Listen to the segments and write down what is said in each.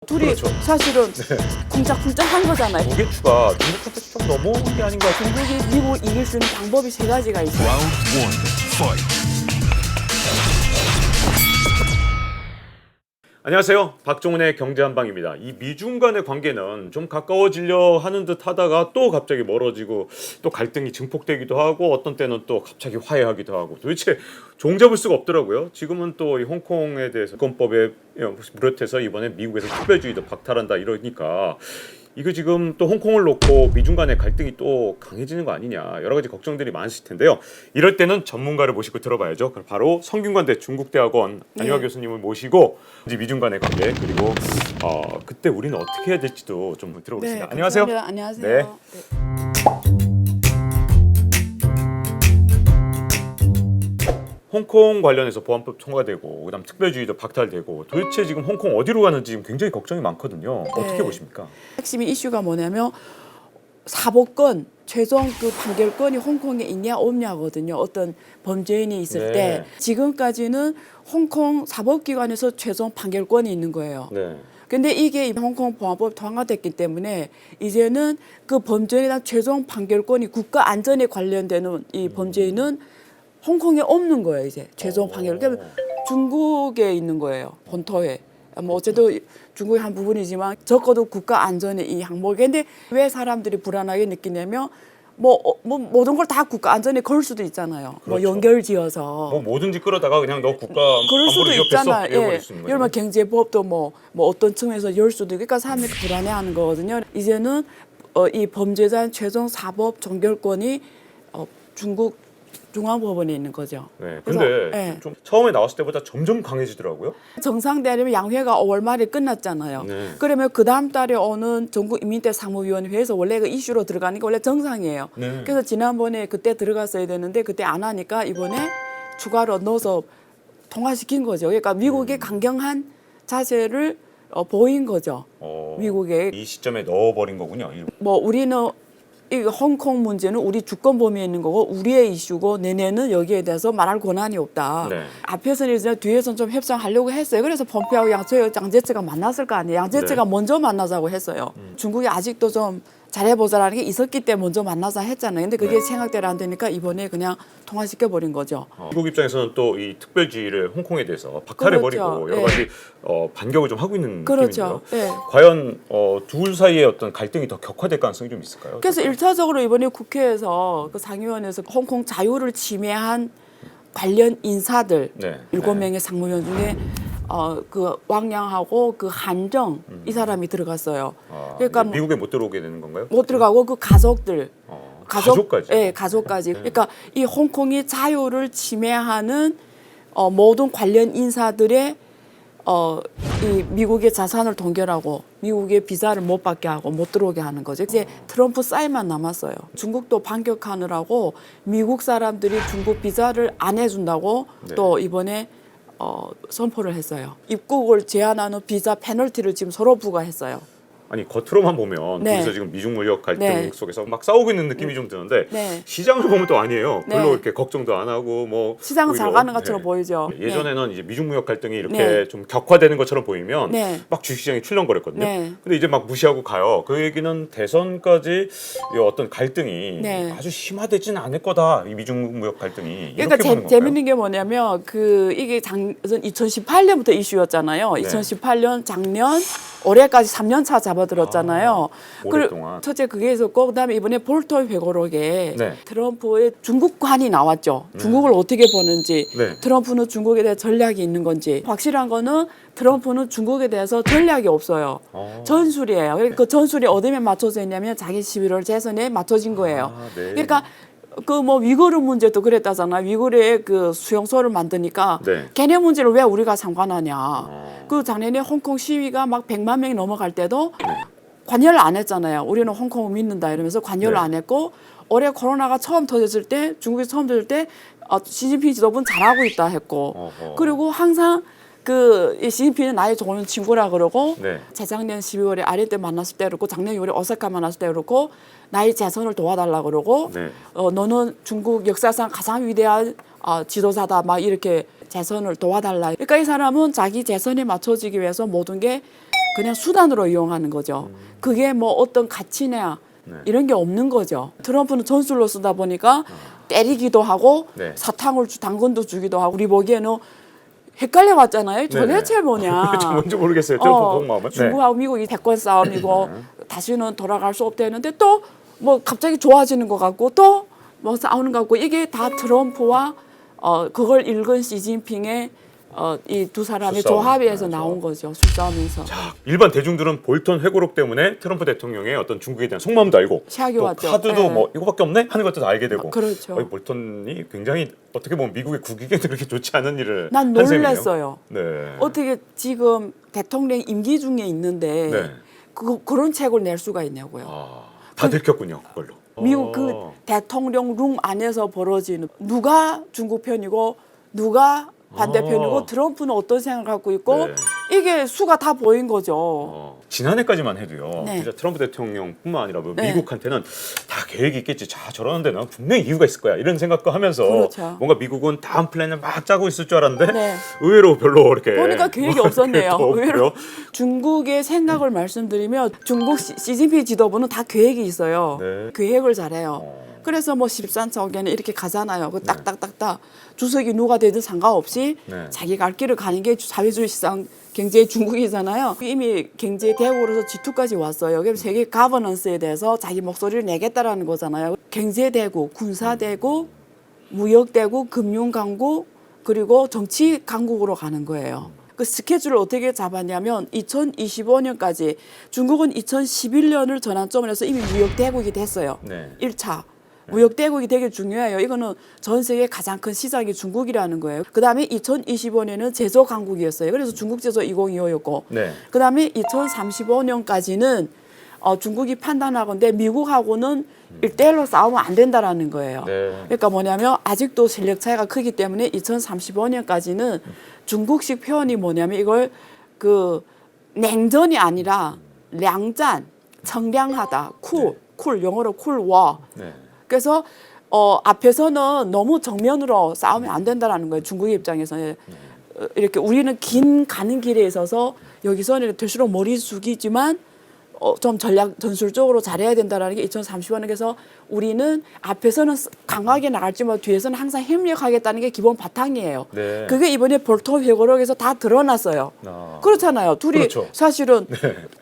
둘이 그렇죠. 사실은 네. 쿵짝쿵짝한 거잖아요. 무게추가 중국한테 좀 넘어온 게 아닌가. 중국이 미국을 이길 수 있는 방법이 세 가지가 있어요. Round one, fight. 안녕하세요. 박종훈의 경제한방입니다. 이 미중 간의 관계는 좀 가까워지려 하는 듯 하다가 또 갑자기 멀어지고 또 갈등이 증폭되기도 하고 어떤 때는 또 갑자기 화해하기도 하고 도대체 종잡을 수가 없더라고요. 지금은 또 이 홍콩에 대해서 헌법에 비롯해서 이번에 미국에서 특별주의도 박탈한다 이러니까 이거 지금 또 홍콩을 놓고 미중 간의 갈등이 또 강해지는 거 아니냐 여러 가지 걱정들이 많으실 텐데요. 이럴 때는 전문가를 모시고 들어봐야죠. 그럼 바로 성균관대 중국대학원 안유아 교수님을 모시고 이제 미중 간의 관계 그리고 그때 우리는 어떻게 해야 될지도 좀 들어보겠습니다. 네, 안녕하세요. 감사합니다. 안녕하세요. 네. 홍콩 관련해서 보안법 통과되고 그다음 특별주의도 박탈되고 도대체 지금 홍콩 어디로 가는지 지금 굉장히 걱정이 많거든요. 어떻게 네. 보십니까? 핵심 이슈가 뭐냐면 사법권 최종 그 판결권이 홍콩에 있냐 없냐거든요. 어떤 범죄인이 있을 네. 때 지금까지는 홍콩 사법기관에서 최종 판결권이 있는 거예요. 네. 근데 이게 홍콩 보안법이 통과됐기 때문에 이제는 그 범죄에 대한 최종 판결권이 국가 안전에 관련되는 이 범죄인은 홍콩에 없는 거예요. 이제 최종 판결. 그러니까 중국에 있는 거예요. 본토에. 뭐 어쨌든 중국의 한 부분이지만 적어도 국가 안전의 이 항목인데 왜 사람들이 불안하게 느끼냐면 뭐 모든 걸 다 국가 안전에 걸 수도 있잖아요. 그렇죠. 뭐 연결지어서. 뭐 뭐든지 끌어다가 그냥 너 국가 그럴 수도 안보를 위협했어. 있잖아요. 이래버릴 수 있는 거죠. 예를 들면 경제법도 뭐 어떤 측면에서 열 수도 있고 그러니까 사람들이 불안해하는 거거든요. 이제는 이 범죄자의 최종 사법 종결권이 중국 중앙법원에 있는 거죠. 네. 그래서, 근데 네. 좀 처음에 나왔을 때보다 점점 강해지더라고요. 정상되려면 양회가 5월 말에 끝났잖아요. 네. 그러면 그 다음 달에 오는 전국인민대 사무위원회에서 원래 그 이슈로 들어가는 게 원래 정상이에요. 네. 그래서 지난번에 그때 들어갔어야 되는데 그때 안 하니까 이번에 추가로 넣어서 통과시킨 거죠. 그러니까 미국의 강경한 자세를 보인 거죠. 미국에 이 시점에 넣어버린 거군요. 뭐 우리는 이 홍콩 문제는 우리 주권 범위에 있는 거고 우리의 이슈고 내내는 여기에 대해서 말할 권한이 없다. 네. 앞에서는 이제 뒤에서는 좀 협상하려고 했어요. 그래서 폼페오하고 양제츠가 만났을 거 아니에요. 양제츠가 네. 먼저 만나자고 했어요. 중국이 아직도 좀 잘해보자라는 게 있었기 때문에 먼저 만나자 했잖아요. 근데 그게 네. 생각대로 안 되니까 이번에 그냥 통화시켜버린 거죠. 미국 입장에서는 또 이 특별주의를 홍콩에 대해서 박탈해버리고 그렇죠. 여러 가지 반격을 좀 하고 있는 그렇죠. 느낌인데요. 네. 과연 둘 사이의 어떤 갈등이 더 격화될 가능성이 좀 있을까요? 그래서 일차적으로 이번에 국회에서 그 상위원회에서 홍콩 자유를 침해한 관련 인사들 네. 7명의 상무위원 중에 그 왕양하고 그 한정 이 사람이 들어갔어요. 그러니까 뭐 미국에 못 들어오게 되는 건가요? 못 들어가고 그 가족들 가족까지? 네, 가족까지. 그러니까 이 홍콩이 자유를 침해하는 모든 관련 인사들의 이 미국의 자산을 동결하고 미국의 비자를 못 받게 하고 못 들어오게 하는 거죠. 이제 트럼프 사인만 남았어요. 중국도 반격하느라고 미국 사람들이 중국 비자를 안 해준다고 네. 또 이번에 선포를 했어요. 입국을 제한하는 비자 페널티를 지금 서로 부과했어요. 아니 겉으로만 보면 네. 둘이서 지금 미중 무역 갈등 네. 속에서 막 싸우고 있는 느낌이 좀 드는데 네. 시장을 보면 또 아니에요. 별로 네. 이렇게 걱정도 안 하고 뭐 시장은 잘 오히려, 가는 것처럼 보이죠. 예전에는 이제 미중 무역 갈등이 이렇게 네. 좀 격화되는 것처럼 보이면 네. 막 주식시장이 출렁거렸거든요. 네. 근데 이제 막 무시하고 가요. 그 얘기는 대선까지 이 어떤 갈등이 네. 아주 심화되지는 않을 거다. 이 미중 무역 갈등이. 그러니까 이렇게 보는 건가요? 재밌는 게 뭐냐면 이게 2018년부터 이슈였잖아요. 네. 2018년 작년 올해까지 3년 차 잡아들었잖아요. 오랫동안. 첫째 그게 있었고 그다음에 이번에 볼턴 회고록에 네. 트럼프의 중국관이 나왔죠. 중국을 어떻게 보는지 네. 트럼프는 중국에 대해 전략이 있는 건지 확실한 거는 트럼프는 중국에 대해서 전략이 없어요. 전술이에요. 그 전술이 어디에 맞춰져 있냐면 자기 11월 재선에 맞춰진 거예요. 네. 그러니까 그 뭐 위구르 문제도 그랬다잖아. 위구르의 그 수용소를 만드니까 네. 걔네 문제를 왜 우리가 상관하냐. 그 작년에 홍콩 시위가 막 100만 명이 넘어갈 때도 관여를 안 했잖아요. 우리는 홍콩을 믿는다 이러면서 관여를 네. 안 했고 올해 코로나가 처음 터졌을 때 중국에서 처음 터질 때 시진핑 지도부는 잘하고 있다 했고 그리고 항상 이 시진핑은 나의 좋은 친구라 그러고 네. 재작년 12월에 아리 때 만났을 때 그렇고 작년 6월에 오사카 만났을 때 그렇고 나의 재선을 도와달라 그러고 네. 너는 중국 역사상 가장 위대한 지도자다 막 이렇게 재선을 도와달라. 그러니까 이 사람은 자기 재선에 맞춰지기 위해서 모든 게 그냥 수단으로 이용하는 거죠. 그게 뭐 어떤 가치냐 네. 이런 게 없는 거죠. 트럼프는 전술로 쓰다 보니까 때리기도 하고 네. 사탕을 당근도 주기도 하고 우리 보기에는 헷갈려 왔잖아요. 도대체 뭐냐. 저 뭔지 모르겠어요. 트럼프 속마음은. 중국하고 미국이 대권 싸움이고 다시는 돌아갈 수 없다 했는데 또 뭐 갑자기 좋아지는 것 같고 또 뭐 싸우는 것 같고 이게 다 트럼프와 그걸 읽은 시진핑의 이 두 사람의 수싸움. 조합에서 네, 나온 거죠. 수싸움에서. 일반 대중들은 볼턴 회고록 때문에 트럼프 대통령의 어떤 중국에 대한 속마음도 알고 시학이 또 왔죠. 카드도 네. 뭐 이거밖에 없네 하는 것도 다 알게 되고 그렇죠. 볼턴이 굉장히 어떻게 보면 미국의 국익에도 그렇게 좋지 않은 일을 난 한 셈이네요. 놀랐어요. 네. 어떻게 지금 대통령 임기 중에 있는데 네. 그런 책을 낼 수가 있냐고요. 다 들켰군요 그걸로. 미국 그 대통령 룸 안에서 벌어지는 누가 중국 편이고 누가 반대편이고 트럼프는 어떤 생각을 갖고 있고 네. 이게 수가 다 보인 거죠. 지난해까지만 해도요. 네. 진짜 트럼프 대통령뿐만 아니라 뭐 네. 미국한테는 다 계획이 있겠지. 자 저러는 데는 분명히 이유가 있을 거야. 이런 생각도 하면서 그렇죠. 뭔가 미국은 다음 플랜을 막 짜고 있을 줄 알았는데 네. 의외로 별로 이렇게 보니까 계획이 없었네요. 계획도 의외로 없고요. 중국의 생각을 말씀드리면 중국 시진핑 지도부는 다 계획이 있어요. 네. 계획을 잘해요. 그래서 뭐 13차원에는 이렇게 가잖아요. 그 딱딱딱딱 주석이 누가 되든 상관없이 네. 자기 갈 길을 가는 게 사회주의 시장 경제의 중국이잖아요. 이미 경제 대국으로서 G2까지 왔어요. 그럼 세계 가버넌스에 대해서 자기 목소리를 내겠다라는 거잖아요. 경제 대국, 군사 대국, 무역 대국, 금융 강국 그리고 정치 강국으로 가는 거예요. 그 스케줄을 어떻게 잡았냐면 2025년까지 중국은 2011년을 전환점을 해서 이미 무역 대국이 됐어요. 네. 1차. 무역 대국이 되게 중요해요. 이거는 전 세계 가장 큰 시장이 중국이라는 거예요. 그다음에 2025년에는 제조 강국이었어요. 그래서 중국 제조 2025였고. 네. 그다음에 2035년까지는 중국이 판단하건대 미국하고는 1대1로 싸우면 안 된다라는 거예요. 네. 그러니까 뭐냐면 아직도 실력 차이가 크기 때문에 2035년까지는 중국식 표현이 뭐냐면 이걸 그 냉전이 아니라 량잔, 청량하다, 쿨 영어로 쿨워. 네. 그래서 앞에서는 너무 정면으로 싸우면 안 된다라는 거예요. 중국의 입장에서는 이렇게 우리는 긴 가는 길에 있어서 여기서는 될수록 머리 숙이지만 좀 전술적으로 잘해야 된다라는 게 2030년에서 우리는 앞에서는 강하게 나갈지만 뒤에서는 항상 협력하겠다는 게 기본 바탕이에요. 네. 그게 이번에 볼턴 회고록에서 다 드러났어요. 그렇잖아요. 둘이 그렇죠. 사실은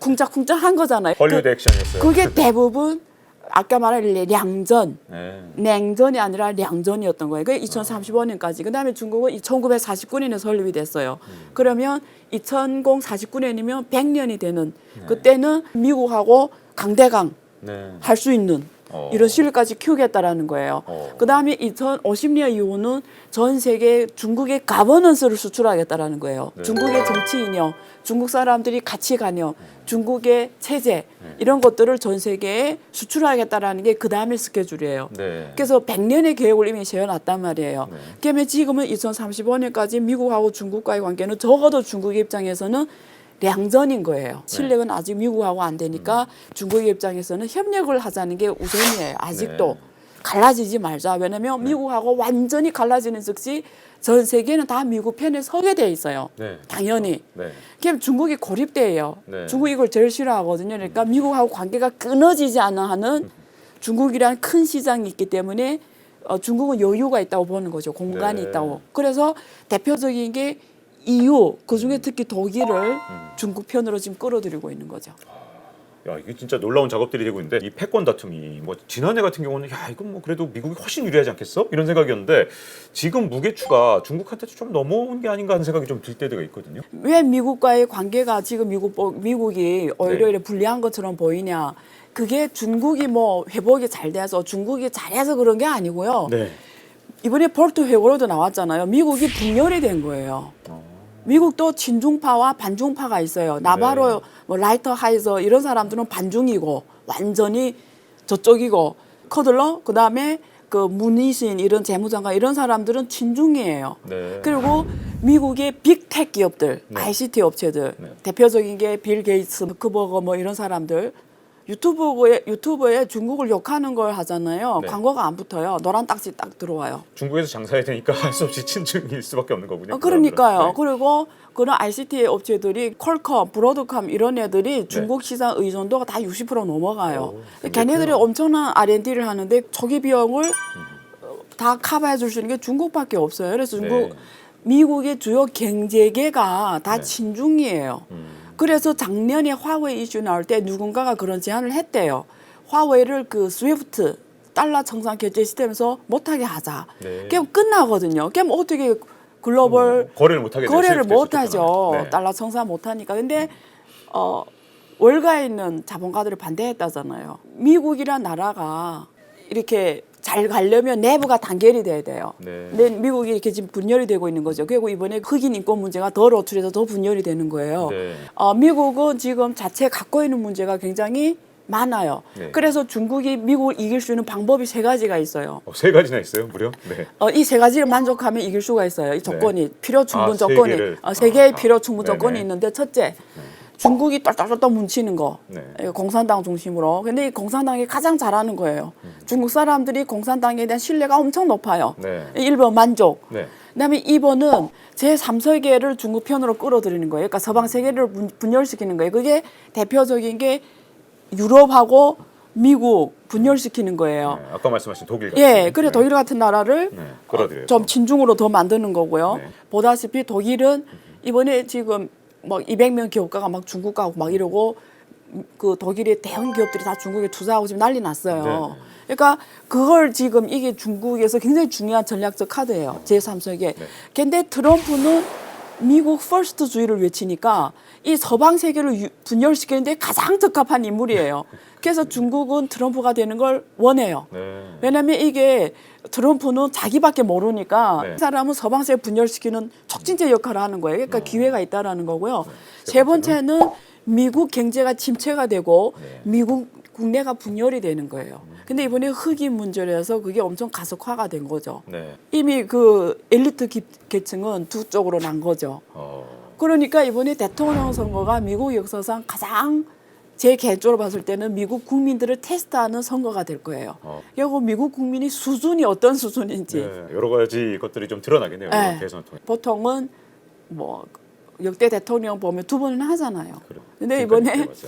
쿵짝쿵짝한 거잖아요. 헐리우드 액션이었어요. 그게 대부분 아까 말한 량전, 네. 냉전이 아니라 량전이었던 거예요. 그게 2035년까지. 그다음에 중국은 1949년에 설립이 됐어요. 그러면 2049년이면 100년이 되는 그때는 미국하고 강대강 네. 할 수 있는 이런 실력까지 키우겠다라는 거예요. 그다음에 2050년 이후는 전 세계 중국의 가버넌스를 수출하겠다라는 거예요. 네. 중국의 정치인이요, 중국 사람들이 가치관이요, 중국의 체제 이런 것들을 전 세계에 수출하겠다라는 게 그 다음의 스케줄이에요. 네. 그래서 100년의 계획을 이미 세워놨단 말이에요. 네. 그러면 지금은 2035년까지 미국하고 중국과의 관계는 적어도 중국의 입장에서는 량전인 거예요. 실력은 아직 미국하고 안 되니까 중국의 입장에서는 협력을 하자는 게 우선이에요. 아직도. 네. 갈라지지 말자. 왜냐하면 미국하고 완전히 갈라지는 즉시 전 세계는 다 미국 편에 서게 돼 있어요. 네. 당연히. 네. 그럼 중국이 고립돼요. 네. 중국이 이걸 제일 싫어하거든요. 그러니까 미국하고 관계가 끊어지지 않는 한은 중국이란 큰 시장이 있기 때문에 중국은 여유가 있다고 보는 거죠. 공간이 네. 있다고. 그래서 대표적인 게 EU, 그중에 특히 독일을 중국 편으로 지금 끌어들이고 있는 거죠. 야 이게 진짜 놀라운 작업들이 되고 있는데 이 패권 다툼이 뭐 지난해 같은 경우는 야 이건 뭐 그래도 미국이 훨씬 유리하지 않겠어? 이런 생각이었는데 지금 무게추가 중국한테 좀 넘어온 게 아닌가 하는 생각이 좀 들 때가 있거든요. 왜 미국과의 관계가 지금 미국이 오히려 네. 이렇게 불리한 것처럼 보이냐? 그게 중국이 뭐 회복이 잘 돼서 중국이 잘해서 그런 게 아니고요. 네. 이번에 볼트 회고로도 나왔잖아요. 미국이 분열이 된 거예요. 미국도 친중파와 반중파가 있어요. 나바로, 네. 뭐 라이터 하이저 이런 사람들은 반중이고 완전히 저쪽이고 커들러 그다음에 그 문희신 이런 재무장관 이런 사람들은 친중이에요. 네. 그리고 미국의 빅텍 기업들, 네. ICT 업체들 네. 대표적인 게 빌 게이츠, 머크버거 뭐 이런 사람들 유튜브에 중국을 욕하는 걸 하잖아요. 네. 광고가 안 붙어요. 노란 딱지 딱 들어와요. 중국에서 장사해야 되니까 할 수 없이 친중일 수밖에 없는 거군요. 그러니까요. 네. 그리고 그런 ICT 업체들이 퀄컴, 브로드컴 이런 애들이 중국 시장 의존도가 다 60% 넘어가요. 오, 걔네들이 그렇구나. 엄청난 R&D를 하는데 초기 비용을 다 커버해 줄 수 있는 게 중국밖에 없어요. 그래서 네. 미국의 주요 경제계가 다 네. 친중이에요. 그래서 작년에 화웨이 이슈 나올 때 누군가가 그런 제안을 했대요. 화웨이를 그 스위프트 달러 청산 결제 시스템에서 못하게 하자. 네. 그럼 끝나거든요. 그럼 어떻게 글로벌 거래를 못 하게 거래를 스위프트에서 못 하죠. 쫓겨나면. 네. 달러 청산 못 하니까. 근데 월가에 있는 자본가들이 반대했다잖아요. 미국이란 나라가 이렇게 잘 가려면 내부가 단결이 돼야 돼요. 네. 근데 미국이 이렇게 지금 분열이 되고 있는 거죠. 그리고 이번에 흑인 인권 문제가 더 노출해서 더 분열이 되는 거예요. 네. 미국은 지금 자체 갖고 있는 문제가 굉장히 많아요. 네. 그래서 중국이 미국을 이길 수 있는 방법이 세 가지가 있어요. 3가지나 있어요, 무려? 네. 이 세 가지를 만족하면 이길 수가 있어요. 이 조건이 필요 충분 세 조건이 개를. 세 개의 아, 필요 충분 네네. 조건이 있는데 첫째, 중국이 똘똘똘똘 뭉치는 거. 네. 이거 공산당 중심으로. 근데 이 공산당이 가장 잘하는 거예요. 중국 사람들이 공산당에 대한 신뢰가 엄청 높아요. 네. 1번 만족. 네. 그다음에 2번은 제3세계를 중국 편으로 끌어들이는 거예요. 그러니까 서방 세계를 분열시키는 거예요. 그게 대표적인 게 유럽하고 미국 분열시키는 거예요. 네. 아까 말씀하신 독일 같은. 예, 그래 네. 독일 같은 나라를 네. 끌어들여서. 좀 친중으로 더 만드는 거고요. 네. 보다시피 독일은 이번에 지금 막 200명 기업가가 막 중국 가고 막 이러고 그 독일의 대형 기업들이 다 중국에 투자하고 지금 난리 났어요. 네. 그러니까 그걸 지금 이게 중국에서 굉장히 중요한 전략적 카드예요. 제3세계. 근데 트럼프는 미국 퍼스트주의를 외치니까 이 서방 세계를 분열시키는데 가장 적합한 인물이에요. 그래서 중국은 트럼프가 되는 걸 원해요. 네. 왜냐하면 이게 트럼프는 자기밖에 모르니까 네. 이 사람은 서방 세계 분열시키는 촉진제 역할을 하는 거예요. 그러니까 기회가 있다라는 거고요. 세 번째는 미국 경제가 침체가 되고 미국 국내가 분열이 되는 거예요. 근데 이번에 흑인 문제라서 그게 엄청 가속화가 된 거죠. 네. 이미 그 엘리트 계층은 두 쪽으로 난 거죠. 그러니까 이번에 대통령 선거가 미국 역사상 가장 제 개조로 봤을 때는 미국 국민들을 테스트하는 선거가 될 거예요. 그리고 미국 국민이 수준이 어떤 수준인지. 네. 여러 가지 것들이 좀 드러나겠네요. 네. 이번 대선을 통해. 보통은 뭐 역대 대통령 보면 두 번은 하잖아요. 그래요. 근데 지금까지 이번에 맞죠.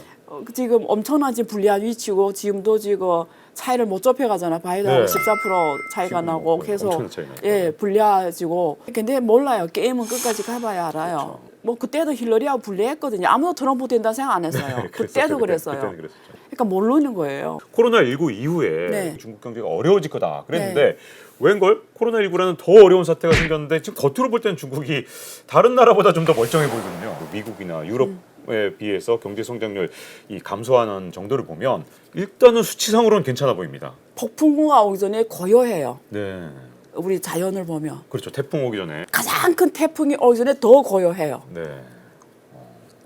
지금 엄청난 지금 불리한 위치고 지금도 지금 차이를 못 좁혀가잖아. 바이든하고 네. 14% 차이가 지금 나고 뭐 계속 엄청난 차이 나요. 예 불리해지고. 근데 몰라요. 게임은 끝까지 가봐야 알아요. 그렇죠. 뭐 그때도 힐러리하고 불리했거든요. 아무도 트럼프 된다 생각 안 했어요. 그때도 그랬어요. 그때는 그랬었죠. 그러니까 모르는 거예요. 코로나19 이후에 네. 중국 경제가 어려워질 거다 그랬는데 웬걸 코로나19라는 더 어려운 사태가 생겼는데 지금 겉으로 볼 때는 중국이 다른 나라보다 좀 더 멀쩡해 보이거든요. 미국이나 유럽에 비해서 경제 성장률 이 감소하는 정도를 보면 일단은 수치상으로는 괜찮아 보입니다. 폭풍우가 오기 전에 고요해요. 네. 우리 자연을 보면 그렇죠. 태풍 오기 전에. 가장 큰 태풍이 오기 전에 더 고요해요. 네.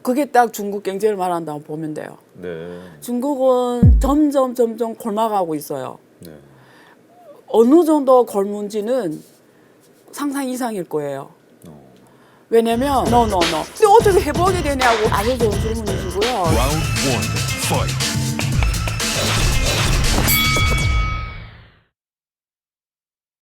그게 딱 중국 경제를 말한다고 보면 돼요. 네. 중국은 점점 골마가고 있어요. 네. 어느 정도 골문지는 상상 이상일 거예요. 왜냐면 no. 근데 어떻게 해보게 되냐고 아주 좋은 질문이시고요. Round one, fight.